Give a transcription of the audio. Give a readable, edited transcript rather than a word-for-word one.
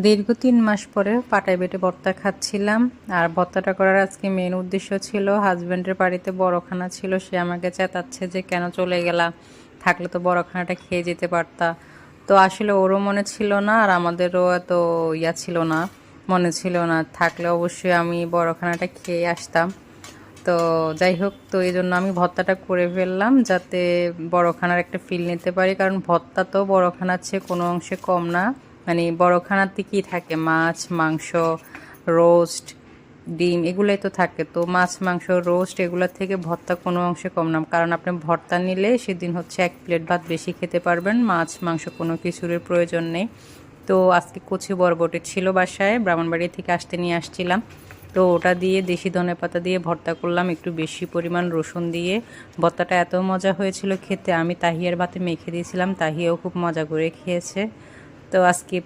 দীর্ঘ ৩ মাস পরে পাটায় বেটে ভর্তা খাচ্ছিলাম। আর ভর্তাটা করার আজকে মেন উদ্দেশ্য ছিল, হাজব্যান্ডের বাড়িতে বড়খানা ছিল। সে আমাকে চেতাচ্ছে যে কেন চলে গেলা, থাকলে তো বড়খানাটা খেয়ে যেতে পারতা। তো আসলে ওরও মনে ছিল না, আর আমাদেরও এত ছিল না, মনে ছিল না। থাকলে অবশ্যই আমি বড়খানাটা খেয়ে আসতাম। তো যাই হোক, তো এই জন্য আমি ভর্তাটা করে ফেললাম, যাতে বড়খানার একটা ফিল নিতে পারি। কারণ ভর্তা তো বড়খানার চেয়ে কোনো অংশে কম না। মানে বড়খানাতে কী থাকে, মাছ, মাংস, রোস্ট, ডিম এগুলোই তো থাকে। তো মাছ, মাংস, রোস্ট এগুলোর থেকে ভর্তা কোনো অংশে কম না। কারণ আপনি ভর্তা নিলে সেদিন হচ্ছে 1 প্লেট ভাত বেশি খেতে পারবেন, মাছ মাংস কোনো কিছুর প্রয়োজন নেই। তো আজকে কচি বরবটি ছিল বাসায়, ব্রাহ্মণবাড়ি থেকে আসতে নিয়ে আসছিলাম। তো ওটা দিয়ে দেশি ধনেপাতা দিয়ে ভর্তা করলাম, একটু বেশি পরিমাণ রসুন দিয়ে। ভর্তাটা এত মজা হয়েছিল খেতে, আমি তাহিয়ার ভাতে মেখে দিয়েছিলাম, তাহিয়াও খুব মজা করে খেয়েছে। তো আজকে